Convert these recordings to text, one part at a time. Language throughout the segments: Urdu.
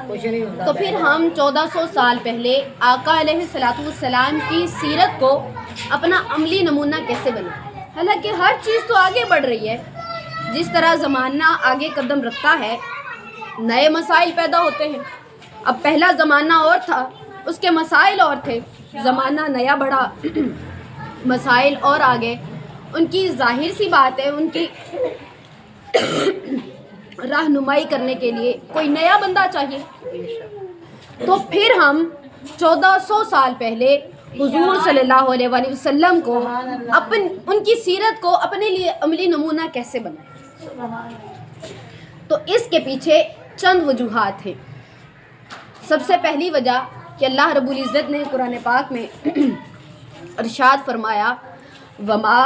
تو پھر ہم 1400 سال پہلے آقا علیہ الصلوۃ والسلام کی سیرت کو اپنا عملی نمونہ کیسے بنائیں؟ حالانکہ ہر چیز تو آگے بڑھ رہی ہے، جس طرح زمانہ آگے قدم رکھتا ہے نئے مسائل پیدا ہوتے ہیں۔ اب پہلا زمانہ اور تھا، اس کے مسائل اور تھے، زمانہ نیا بڑھا، مسائل اور آگے، ان کی ظاہر سی بات ہے ان کی رہنمائی کرنے کے لیے کوئی نیا بندہ چاہیے۔ تو پھر ہم 1400 سال پہلے حضور صلی اللہ علیہ وآلہ وسلم کو ان کی سیرت کو اپنے لیے عملی نمونہ کیسے بنائیں؟ تو اس کے پیچھے چند وجوہات ہیں۔ سب سے پہلی وجہ کہ اللہ رب العزت نے قرآن پاک میں ارشاد فرمایا وما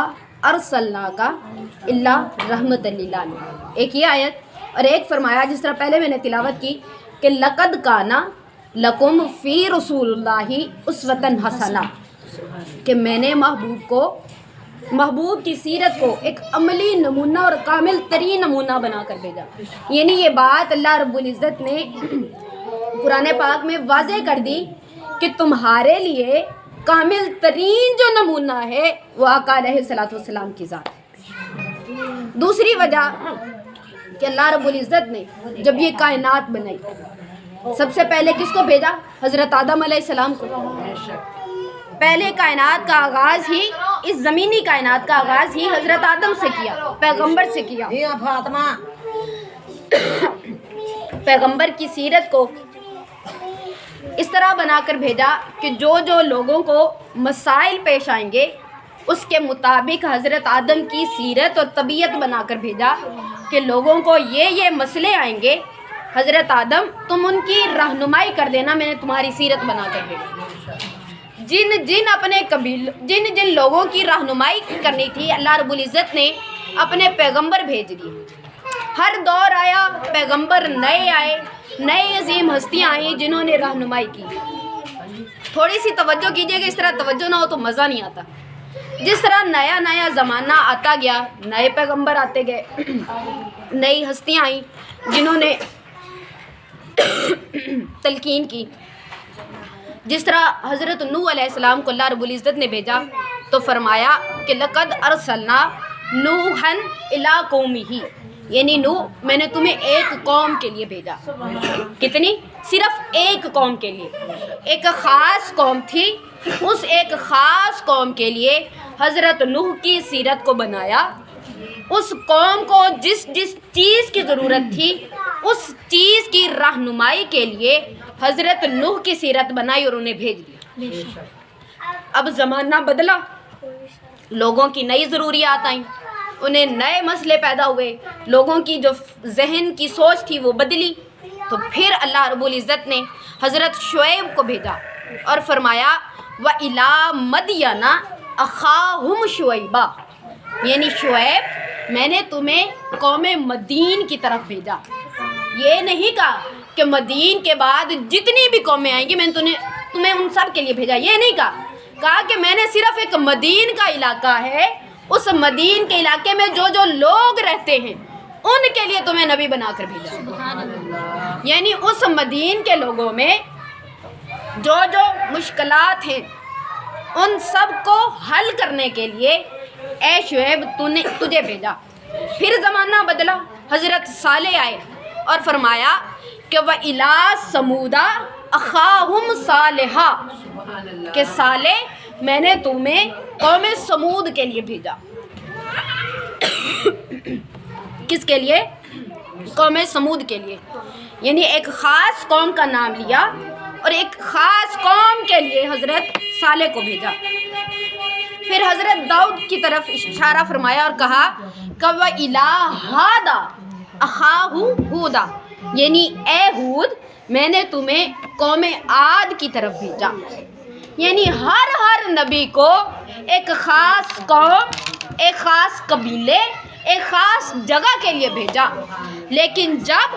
ارسلناک الا رحمۃ للعالمین، ایک یہ آیت، اور ایک فرمایا جس طرح پہلے میں نے تلاوت کی کہ لقد کان لکم فی رسول اللہ اسوۃ حسنہ، کہ میں نے محبوب کی سیرت کو ایک عملی نمونہ اور کامل ترین نمونہ بنا کر بھیجا۔ یعنی یہ بات اللہ رب العزت نے قرآن پاک میں واضح کر دی کہ تمہارے لیے کامل ترین جو نمونہ ہے وہ آقا علیہ الصلوۃ والسلام کی ذات ہے۔ دوسری وجہ کہ اللہ رب العزت نے جب یہ کائنات بنائی سب سے پہلے کس کو بھیجا؟ حضرت آدم علیہ السلام کو۔ پہلے کائنات کا آغاز ہی، اس زمینی کائنات کا آغاز ہی حضرت آدم سے کیا، پیغمبر سے کیا۔ پیغمبر کی سیرت کو اس طرح بنا کر بھیجا کہ جو لوگوں کو مسائل پیش آئیں گے اس کے مطابق حضرت آدم کی سیرت اور طبیعت بنا کر بھیجا کہ لوگوں کو یہ مسئلے آئیں گے، حضرت آدم تم ان کی رہنمائی کر دینا، میں نے تمہاری سیرت بنا کر بھیجا۔ جن لوگوں کی رہنمائی کرنی تھی اللہ رب العزت نے اپنے پیغمبر بھیج دیے۔ ہر دور آیا، پیغمبر نئے آئے، نئے عظیم ہستیاں آئیں جنہوں نے رہنمائی کی۔ تھوڑی سی توجہ کیجیے کہ اس طرح توجہ نہ ہو تو مزہ نہیں آتا۔ جس طرح نیا زمانہ آتا گیا، نئے پیغمبر آتے گئے، نئی ہستیاں آئیں جنہوں نے تلقین کی۔ جس طرح حضرت نوح علیہ السلام کو اللہ رب العزت نے بھیجا تو فرمایا کہ لقد ارسلنا نوحا الی قومہ، یعنی نوح میں نے تمہیں ایک قوم کے لیے بھیجا۔ کتنی؟ صرف ایک قوم کے لیے، ایک خاص قوم تھی، اس ایک خاص قوم کے لیے حضرت نوح کی سیرت کو بنایا۔ اس قوم کو جس چیز کی ضرورت تھی اس چیز کی رہنمائی کے لیے حضرت نوح کی سیرت بنائی اور انہیں بھیج دیا۔ اب زمانہ بدلا، لوگوں کی نئی ضروریات آئیں، انہیں نئے مسئلے پیدا ہوئے، لوگوں کی جو ذہن کی سوچ تھی وہ بدلی، تو پھر اللہ رب العزت نے حضرت شعیب کو بھیجا اور فرمایا وَإِلَىٰ مَدْيَنَ أَخَاهُمْ شُعَيْبًا، یعنی شعیب میں نے تمہیں قوم مدین کی طرف بھیجا۔ یہ نہیں کہا کہ مدین کے بعد جتنی بھی قومیں آئیں گی میں نے تمہیں ان سب کے لیے بھیجا، یہ نہیں کہا کہ میں نے صرف ایک مدین کا علاقہ ہے، اس مدین کے علاقے میں جو لوگ رہتے ہیں ان کے لیے تمہیں نبی بنا کر بھیجا۔ یعنی اس مدین کے لوگوں میں جو مشکلات ہیں ان سب کو حل کرنے کے لیے اے شعیب تجھے بھیجا۔ پھر زمانہ بدلا، حضرت صالح آئے اور فرمایا کہ وَإِلَىٰ ثَمُودَ أَخَاهُمْ صَالِحًا، کہ صالح میں نے تمہیں قوم سمود کے لیے بھیجا۔ کس کے لیے؟ قوم سمود کے لیے، یعنی ایک خاص قوم کا نام لیا اور ایک خاص قوم کے لیے حضرت صالح کو بھیجا۔ پھر حضرت داؤد کی طرف اشارہ فرمایا اور کہا کہ وَإِلَىٰ عَادَ أَخَاهُمْ هُودًا، یعنی اے ہود میں نے تمہیں قوم عاد کی طرف بھیجا۔ یعنی ہر نبی کو ایک خاص قوم، ایک خاص قبیلے، ایک خاص جگہ کے لیے بھیجا۔ لیکن جب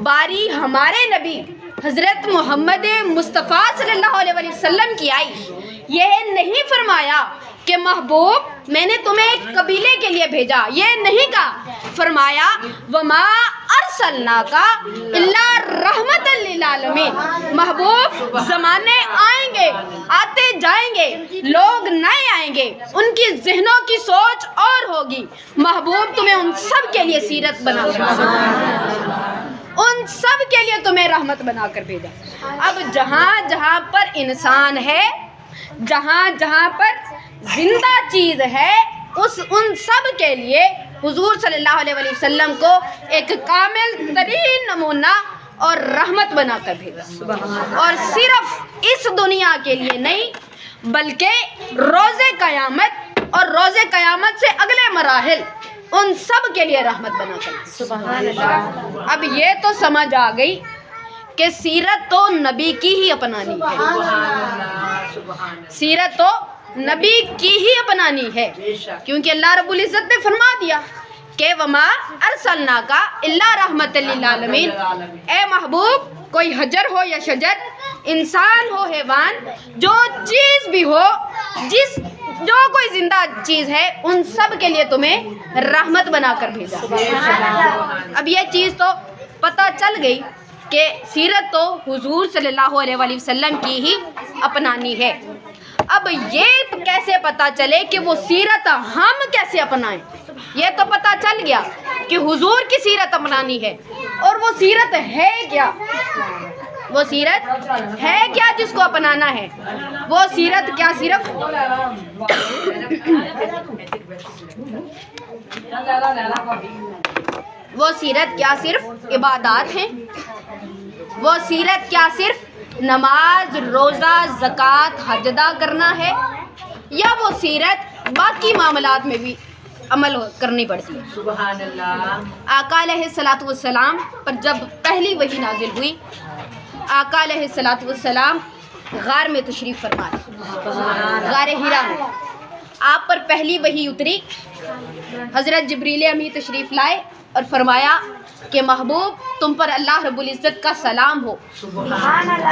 باری ہمارے نبی حضرت محمد مصطفیٰ صلی اللہ علیہ وسلم کی آئی، یہ نہیں فرمایا کہ محبوب میں نے تمہیں ایک قبیلے کے لیے بھیجا، یہ نہیں کہا، فرمایا وما ارسلناک الا رحمۃ للعالمین، للعالمین۔ محبوب زمانے آئیں گے، آتے جائیں گے، لوگ نئے آئیں گے، ان کی ذہنوں کی سوچ اور ہوگی، محبوب تمہیں ان سب کے لیے سیرت بنا کر، ان سب کے لیے تمہیں رحمت بنا کر بھیجا۔ اب جہاں جہاں پر انسان ہے، جہاں جہاں پر زندہ چیز ہے، ان سب کے لیے حضور صلی اللہ علیہ وسلم کو ایک کامل ترین نمونہ اور رحمت بنا کر بھیجا، اور صرف اس دنیا کے لیے نہیں بلکہ روز قیامت اور روز قیامت سے اگلے مراحل ان سب کے لیے رحمت بنا کر۔ اب یہ تو سمجھ آ گئی کہ سیرت تو نبی کی ہی اپنانی ہے، سیرت تو نبی کی ہی اپنانی ہے، کیونکہ اللہ رب العزت نے فرما دیا کہ وما ارسلناک الا رحمت للعالمین۔ اے محبوب، کوئی حجر ہو یا شجر، انسان ہو حیوان، جو چیز بھی ہو، جو کوئی زندہ چیز ہے، ان سب کے لیے تمہیں رحمت بنا کر بھیجا۔ اب یہ چیز تو پتہ چل گئی کہ سیرت تو حضور صلی اللہ علیہ وآلہ وسلم کی ہی اپنانی ہے۔ اب یہ کیسے پتہ چلے کہ وہ سیرت ہم کیسے اپنائیں؟ یہ تو پتہ چل گیا کہ حضور کی سیرت اپنانی ہے، اور وہ سیرت ہے کیا؟ وہ سیرت ہے کیا جس کو اپنانا ہے؟ وہ سیرت کیا صرف وہ سیرت کیا صرف عبادات ہیں؟ وہ سیرت کیا صرف نماز، روزہ، زکوٰۃ، حج ادا کرنا ہے؟ یا وہ سیرت باقی معاملات میں بھی عمل کرنی پڑتی ہے؟ سبحان اللہ۔ آقا علیہ الصلوۃ والسلام پر جب پہلی وحی نازل ہوئی، آقا علیہ الصلوۃ والسلام غار میں تشریف فرمائے، غار حرا میں آپ پر پہلی وحی اتری۔ حضرت جبریل امی تشریف لائے اور فرمایا کہ محبوب تم پر اللہ رب العزت کا سلام ہو،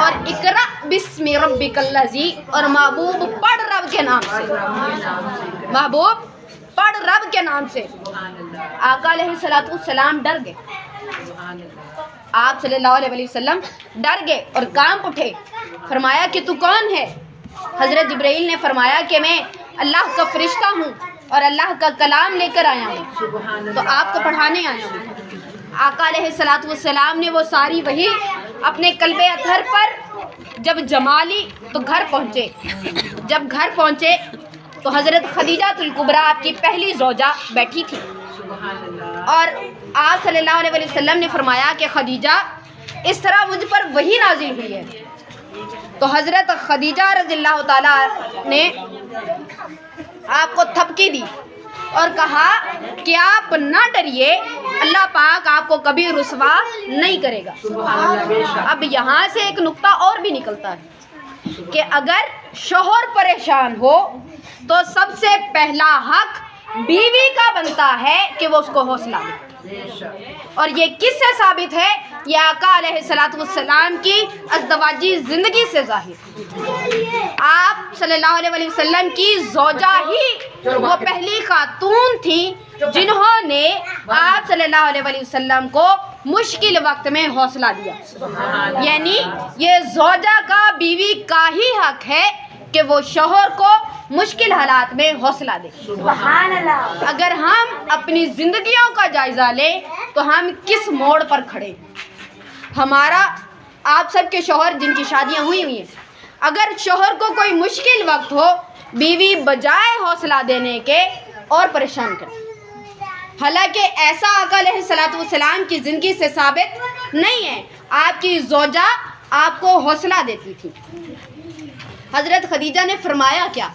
اور اقرأ بسم ربک الذی، اور محبوب پڑھ رب کے نام سے، محبوب پڑھ رب کے نام سے۔ آقا علیہ الصلوۃ والسلام ڈر گئے، آپ صلی اللہ علیہ وسلم ڈر گئے اور کانپ اٹھے۔ فرمایا کہ تو کون ہے؟ حضرت جبرائیل نے فرمایا کہ میں اللہ کا فرشتہ ہوں اور اللہ کا کلام لے کر آیا ہوں، تو آپ کو پڑھانے آیا ہوں۔ آقا علیہ الصلوۃ والسلام نے وہ ساری وحی اپنے قلب اطہر پر جب جما لی تو گھر پہنچے۔ جب گھر پہنچے تو حضرت خدیجہ الکبریٰ آپ کی پہلی زوجہ بیٹھی تھی، اور آپ صلی اللہ علیہ وسلم نے فرمایا کہ خدیجہ اس طرح مجھ پر وحی نازل ہوئی ہے۔ تو حضرت خدیجہ رضی اللہ تعالیٰ نے آپ کو تھپکی دی اور کہا کہ آپ نہ ڈریے، اللہ پاک آپ کو کبھی رسوا نہیں کرے گا۔ اب یہاں سے ایک نقطہ اور بھی نکلتا ہے کہ اگر شوہر پریشان ہو تو سب سے پہلا حق بیوی کا بنتا ہے کہ وہ اس کو حوصلہ دے، اور یہ کس سے ثابت ہے؟ یہ آقا علیہ الصلوۃ والسلام کی ازدواجی زندگی سے ظاہر۔ آپ صلی اللہ علیہ وسلم کی زوجہ ہی وہ پہلی خاتون تھیں جنہوں نے آپ صلی اللہ علیہ وسلم کو مشکل وقت میں حوصلہ دیا۔ یعنی یہ زوجہ کا، بیوی کا ہی حق ہے کہ وہ شوہر کو مشکل حالات میں حوصلہ دے۔ اگر ہم اپنی زندگیوں کا جائزہ لیں تو ہم کس موڑ پر کھڑے؟ ہمارا، آپ سب کے شوہر جن کی شادیاں ہوئی ہیں، اگر شوہر کو کوئی مشکل وقت ہو، بیوی بجائے حوصلہ دینے کے اور پریشان کرتی۔ حالانکہ ایسا آقا علیہ الصلوۃ والسلام کی زندگی سے ثابت نہیں ہے۔ آپ کی زوجہ آپ کو حوصلہ دیتی تھی۔ حضرت خدیجہ نے فرمایا کیا؟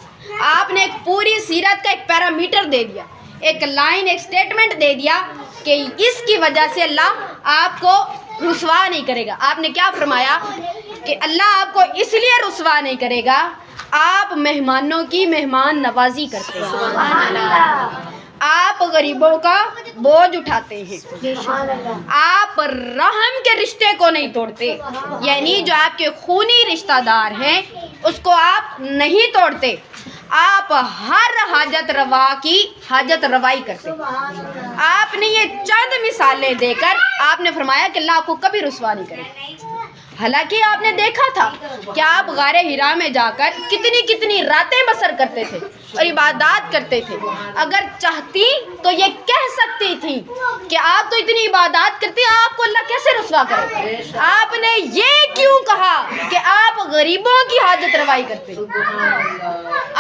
آپ نے ایک پوری سیرت کا ایک پیرامیٹر دے دیا، ایک لائن، ایک سٹیٹمنٹ دے دیا کہ اس کی وجہ سے اللہ آپ کو رسوا نہیں کرے گا۔ آپ نے کیا فرمایا کہ اللہ آپ کو اس لیے رسوا نہیں کرے گا، آپ مہمانوں کی مہمان نوازی کرتے ہیں، آپ غریبوں کا بوجھ اٹھاتے ہیں، آپ رحم کے رشتے کو نہیں توڑتے، یعنی جو آپ کے خونی رشتہ دار ہیں اس کو آپ نہیں توڑتے، آپ ہر حاجت روا کی حاجت روائی کرتے۔ آپ نے یہ چند مثالیں دے کر آپ نے فرمایا کہ اللہ آپ کو کبھی رسوا نہیں کرے۔ حالانکہ آپ نے دیکھا تھا کہ آپ غار حرا میں جا کر کتنی کتنی راتیں بسر کرتے تھے اور عبادات کرتے تھے. اگر چاہتی تو یہ کہہ سکتی تھی کہ آپ تو اتنی عبادات کرتی ہیں, آپ کو اللہ کیسے رسوا کرے. آپ نے یہ کیوں کہا کہ آپ غریبوں کی حاجت روائی کرتے.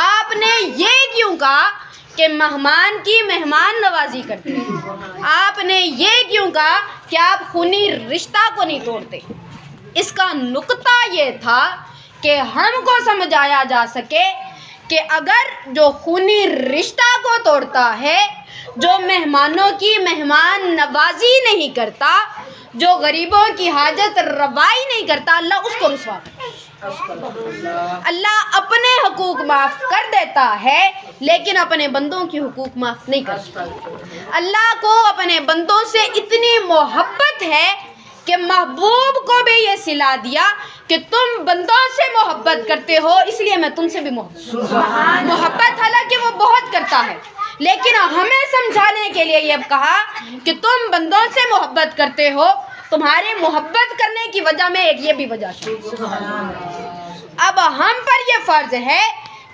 آپ نے یہ کیوں کہا کہ مہمان کی مہمان نوازی کرتے. آپ نے یہ کیوں کہا کہ آپ خونی رشتہ کو نہیں توڑتے. اس کا نقطہ یہ تھا کہ ہم کو سمجھایا جا سکے کہ اگر جو خونی رشتہ کو توڑتا ہے, جو مہمانوں کی مہمان نوازی نہیں کرتا, جو غریبوں کی حاجت روائی نہیں کرتا, اللہ اس کو رسوا کرتا. اللہ اپنے حقوق معاف کر دیتا ہے لیکن اپنے بندوں کی حقوق معاف نہیں کرتا. اللہ کو اپنے بندوں سے اتنی محبت ہے کہ محبوب کو بھی یہ صلا دیا کہ تم بندوں سے محبت کرتے ہو, اس لیے میں تم سے بھی محبت حالانکہ وہ بہت کرتا ہے, لیکن ہمیں سمجھانے کے لیے یہ کہا کہ تم بندوں سے محبت کرتے ہو, تمہارے محبت کرنے کی وجہ میں ایک یہ بھی وجہ ہے. اب ہم پر یہ فرض ہے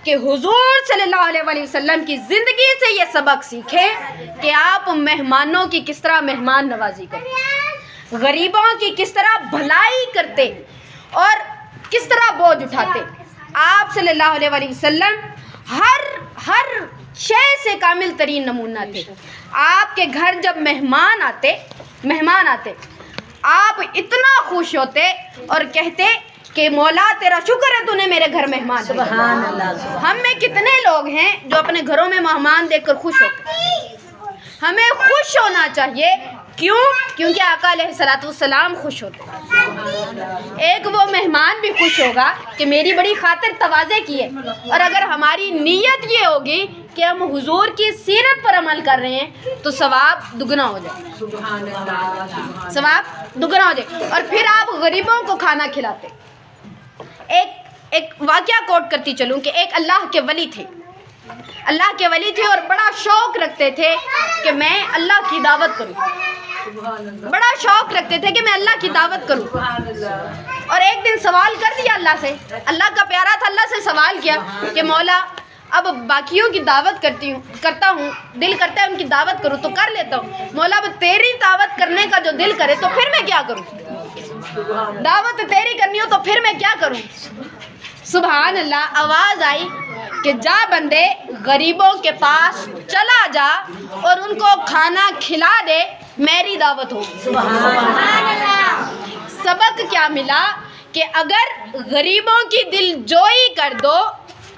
کہ حضور صلی اللہ علیہ وسلم کی زندگی سے یہ سبق سیکھیں کہ آپ مہمانوں کی کس طرح مہمان نوازی کرتے, غریبوں کی کس طرح بھلائی کرتے اور کس طرح بوجھ اٹھاتے. آپ صلی اللہ علیہ وسلم ہر شے سے کامل ترین نمونہ تھے. آپ کے گھر جب مہمان آتے آپ اتنا خوش ہوتے اور کہتے کہ مولا تیرا شکر ہے تو نے میرے گھر مہمان. سبحان اللہ. ہم میں کتنے لوگ ہیں جو اپنے گھروں میں مہمان دیکھ کر خوش ہوتے. ہمیں خوش ہونا چاہیے. کیوں؟ کیونکہ آقا علیہ الصلوۃ والسلام خوش ہوتے. ایک وہ مہمان بھی خوش ہوگا کہ میری بڑی خاطر تواضع کی ہے, اور اگر ہماری نیت یہ ہوگی کہ ہم حضور کی سیرت پر عمل کر رہے ہیں تو ثواب دگنا ہو جائے. ثواب دگنا ہو جائے. اور پھر آپ غریبوں کو کھانا کھلاتے. ایک واقعہ کوٹ کرتی چلوں کہ ایک اللہ کے ولی تھے اور بڑا شوق رکھتے تھے کہ میں اللہ کی دعوت کروں. بڑا شوق رکھتے تھے کہ میں اللہ کی دعوت کروں. اور ایک دن سوال کر دیا اللہ سے. اللہ کا پیارا تھا, اللہ سے سوال کیا کہ مولا اب باقیوں کی دعوت کرتا ہوں, دل کرتا ہے ان کی دعوت کروں تو کر لیتا ہوں. مولا اب تیری دعوت کرنے کا جو دل کرے تو پھر میں کیا کروں. دعوت تیری کرنی ہو تو پھر میں کیا کروں. سبحان اللہ. آواز آئی کہ جا بندے غریبوں کے پاس چلا جا اور ان کو کھانا کھلا دے, میری دعوت ہو. سبحان اللہ. سبق کیا ملا کہ اگر غریبوں کی دل جوئی کر دو,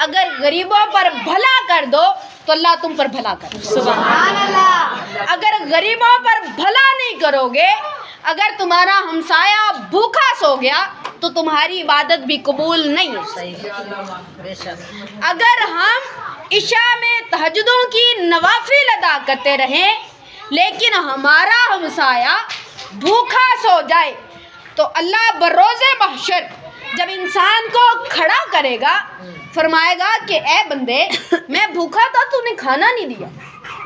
اگر غریبوں پر بھلا کر دو تو اللہ تم پر بھلا کر. سبحان اللہ. اگر غریبوں پر بھلا نہیں کرو گے, اگر تمہارا ہمسایہ بھوکا سو گیا تو تمہاری عبادت بھی قبول نہیں ہے. اگر ہم عشاء میں تہجدوں کی نوافل ادا کرتے رہیں لیکن ہمارا ہمسایہ بھوکا سو جائے تو اللہ بروز محشر جب انسان کو کھڑا کرے گا فرمائے گا کہ اے بندے میں بھوکا تھا تو نے کھانا نہیں دیا.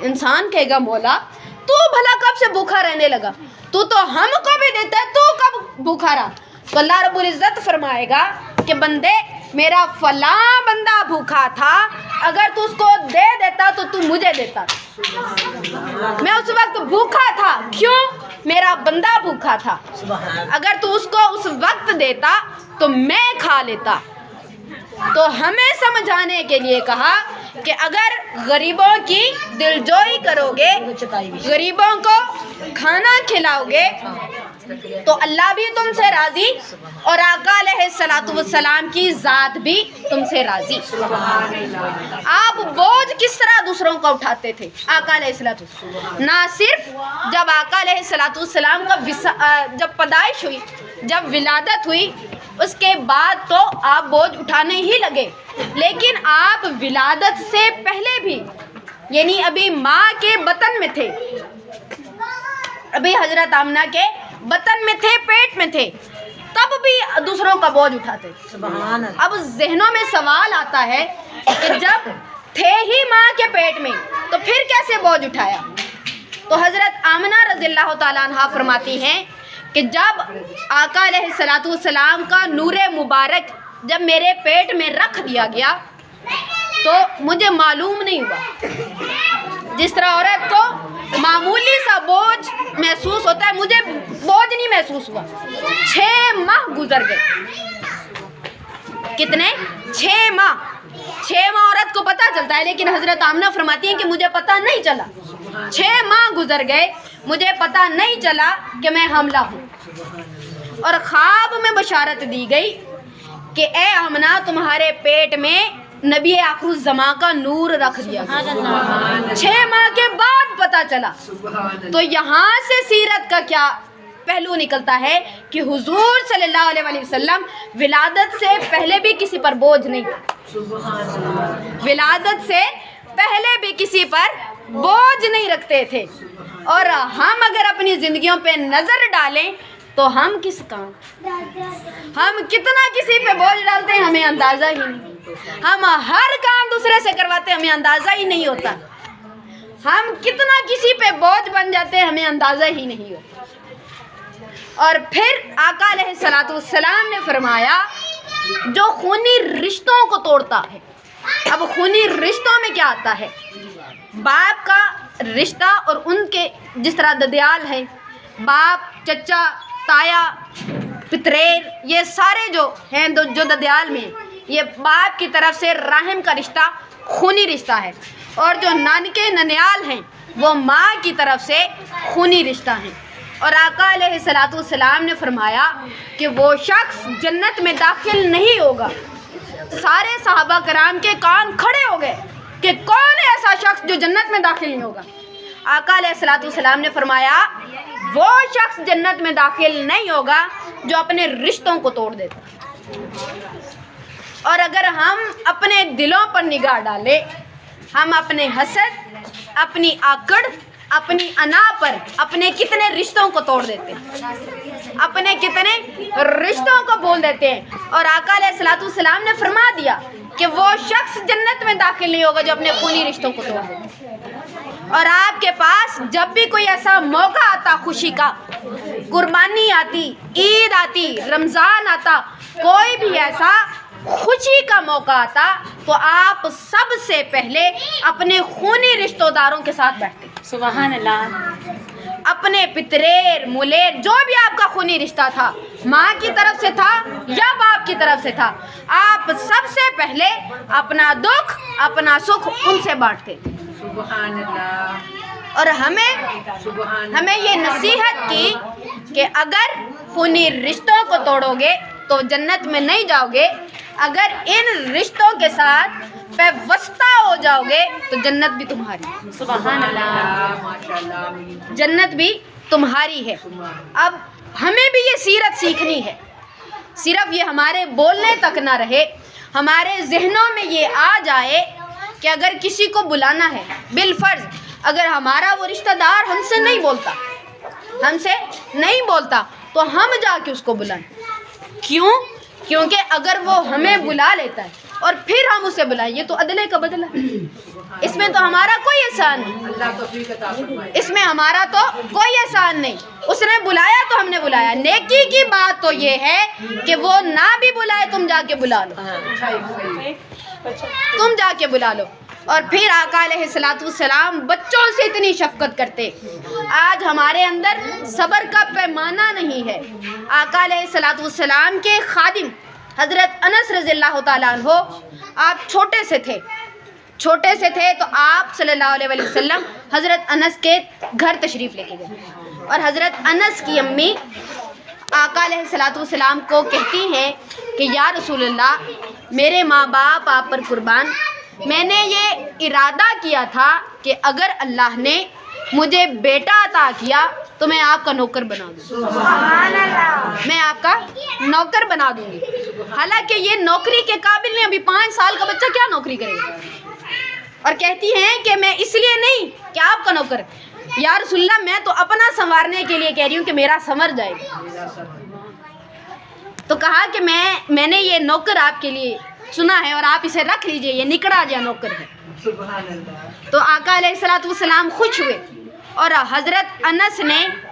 انسان کہے گا مولا تو بھلا کب سے بھوکا رہنے لگا, تو ہم کو بھی دیتا ہے, تو کب بھوکا رہا. تو اللہ رب العزت فرمائے گا کہ بندے میرا فلاں بندہ بھوکا تھا, اگر تو اس کو دے دیتا تو مجھے دیتا. میں اس وقت بھوکا تھا, کیوں؟ میرا بندہ بھوکا تھا. اگر تو اس کو اس وقت دیتا تو میں کھا لیتا. تو ہمیں سمجھانے کے لیے کہا کہ اگر غریبوں کی دلجوئی کرو گے, غریبوں کو کھانا کھلاؤ گے تو اللہ بھی تم سے راضی اور آقا علیہ الصلوۃ والسلام کی ذات بھی تم سے راضی. آپ بوجھ کس طرح دوسروں کا اٹھاتے تھے آقا علیہ الصلوۃ والسلام. نہ صرف جب آقا علیہ الصلوۃ والسلام کا جب پیدائش ہوئی, جب ولادت ہوئی, اس کے بعد تو آپ بوجھ اٹھانے ہی لگے, لیکن آپ ولادت سے پہلے بھی یعنی ابھی ماں کے بطن میں تھے, ابھی حضرت آمنہ کے بطن میں تھے, پیٹ میں تھے, تب بھی دوسروں کا بوجھ اٹھاتے. اب ذہنوں میں سوال آتا ہے کہ جب تھے ہی ماں کے پیٹ میں تو پھر کیسے بوجھ اٹھایا. تو حضرت آمنہ رضی اللہ تعالیٰ عنہا فرماتی ہیں کہ جب آقا علیہ الصلوۃ والسلام کا نور مبارک جب میرے پیٹ میں رکھ دیا گیا تو مجھے معلوم نہیں ہوا. جس طرح عورت کو معمولی سا بوجھ محسوس ہوتا ہے, مجھے بوجھ نہیں محسوس ہوا. 6 ماہ گزر گئے. کتنے؟ 6 ماہ. 6 ماہ عورت کو پتہ چلتا ہے, لیکن حضرت آمنہ فرماتی ہیں کہ مجھے پتہ نہیں چلا. 6 ماہ گزر گئے, مجھے پتہ نہیں چلا کہ میں حاملہ ہوں. اور خواب میں بشارت دی گئی کہ اے آمنہ, تمہارے پیٹ میں نبی آخر الزماں کا نور رکھ دیا گیا. 6 ماہ کے بعد پتہ چلا. تو یہاں سے سیرت کا کیا پہلو نکلتا ہے کہ حضور صلی اللہ علیہ وسلم ولادت سے پہلے بھی کسی پر بوجھ نہیں تھا. ولادت سے پہلے بھی کسی پر بوجھ نہیں رکھتے تھے. اور ہم اگر اپنی زندگیوں پہ نظر ڈالیں تو ہم کس کام, ہم کتنا کسی پہ بوجھ ڈالتے ہیں ہمیں اندازہ ہی نہیں. ہم ہر کام دوسرے سے کرواتے ہیں, ہمیں اندازہ ہی نہیں ہوتا. ہم کتنا کسی پہ بوجھ بن جاتے ہیں ہمیں اندازہ ہی نہیں ہوتا. اور پھر آقا علیہ الصلوۃ والسلام نے فرمایا جو خونی رشتوں کو توڑتا ہے. اب خونی رشتوں میں کیا آتا ہے؟ باپ کا رشتہ اور ان کے جس طرح ددیال ہے, باپ, چچا, تایا, پتریر, یہ سارے جو ہیں جو ددیال میں, یہ باپ کی طرف سے رحم کا رشتہ خونی رشتہ ہے. اور جو نانکے ننیال ہیں وہ ماں کی طرف سے خونی رشتہ ہیں. اور آقا علیہ الصلوۃ والسلام نے فرمایا کہ وہ شخص جنت میں داخل نہیں ہوگا. سارے صحابہ کرام کے کان کھڑے ہو گئے کہ کون ہے ایسا شخص جو جنت میں داخل نہیں ہوگا. آقا علیہ الصلوۃ والسلام نے فرمایا وہ شخص جنت میں داخل نہیں ہوگا جو اپنے رشتوں کو توڑ دیتا. اور اگر ہم اپنے دلوں پر نگاہ ڈالیں, ہم اپنے حسد, اپنی آکڑ, اپنی انا پر اپنے کتنے رشتوں کو توڑ دیتے ہیں, اپنے کتنے رشتوں کو بول دیتے ہیں. اور آقا علیہ الصلوۃ والسلام نے فرما دیا کہ وہ شخص جنت میں داخل نہیں ہوگا جو اپنے خونی رشتوں کو توڑ دیتے ہیں. اور آپ کے پاس جب بھی کوئی ایسا موقع آتا خوشی کا, قربانی آتی, عید آتی, رمضان آتا, کوئی بھی ایسا خوشی کا موقع آتا تو آپ سب سے پہلے اپنے خونی رشتہ داروں کے ساتھ بیٹھتے. سبحان اللہ. اپنے پتریر, ملیر, جو بھی آپ کا خونی رشتہ تھا, ماں کی طرف سے تھا یا باپ کی طرف سے تھا, آپ سب سے پہلے اپنا دکھ, اپنا سکھ ان سے بانٹتے. سبحان اللہ. اور ہمیں یہ نصیحت کی کہ اگر خونی رشتوں کو توڑو گے تو جنت میں نہیں جاؤ گے, اگر ان رشتوں کے ساتھ پیوستہ ہو جاؤ گے تو جنت بھی تمہاری. سبحان اللہ. جنت بھی تمہاری ہے. اب ہمیں بھی یہ سیرت سیکھنی ہے. صرف یہ ہمارے بولنے تک نہ رہے, ہمارے ذہنوں میں یہ آ جائے کہ اگر کسی کو بلانا ہے, بالفرض اگر ہمارا وہ رشتہ دار ہم سے نہیں بولتا تو ہم جا کے اس کو بلائیں. کیوں؟ کیونکہ اگر وہ ہمیں بلا لیتا ہے اور پھر ہم اسے بلائیں, یہ تو عدلے کا بدلہ ہے. اس میں تو ہمارا کوئی احسان نہیں, اس میں ہمارا تو کوئی احسان نہیں. اس نے بلایا تو ہم نے بلایا. نیکی کی بات تو یہ ہے کہ وہ نہ بھی بلائے, تم جا کے بلا لو, تم جا کے بلا لو. اور پھر آقا علیہ الصلوۃ والسلام بچوں سے اتنی شفقت کرتے. آج ہمارے اندر صبر کا پیمانہ نہیں ہے. آقا علیہ الصلوۃ والسلام کے خادم حضرت انس رضی اللہ تعالیٰ عنہ, آپ چھوٹے سے تھے تو آپ صلی اللہ علیہ وسلم حضرت انس کے گھر تشریف لے کے گئے. اور حضرت انس کی امی آقا علیہ الصلوۃ والسلام کو کہتی ہیں کہ یا رسول اللہ, میرے ماں باپ آپ پر قربان, میں نے یہ ارادہ کیا تھا کہ اگر اللہ نے مجھے بیٹا عطا کیا تو میں آپ کا نوکر بنا دوں گی, میں آپ کا نوکر بنا دوں گی. حالانکہ یہ نوکری کے قابل نہیں, ابھی 5 سال کا بچہ کیا نوکری کرے گا. اور کہتی ہیں کہ میں اس لیے نہیں کہ آپ کا نوکر, یا رسول اللہ میں تو اپنا سنوارنے کے لیے کہہ رہی ہوں کہ میرا سنور جائے. تو کہا کہ میں نے یہ نوکر آپ کے لیے چنا ہے اور آپ اسے رکھ لیجئے, یہ نکڑا جا نوکر ہے. تو آقا علیہ الصلوۃ والسلام خوش ہوئے اور حضرت انس نے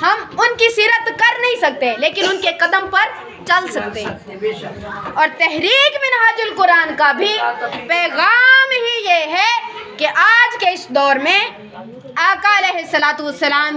ہم ان کی سیرت کر نہیں سکتے لیکن ان کے قدم پر چل سکتے ہیں. بے شک. اور تحریک منہاج القرآن کا بھی پیغام ہی یہ ہے کہ آج کے اس دور میں آقا علیہ الصلوۃ والسلام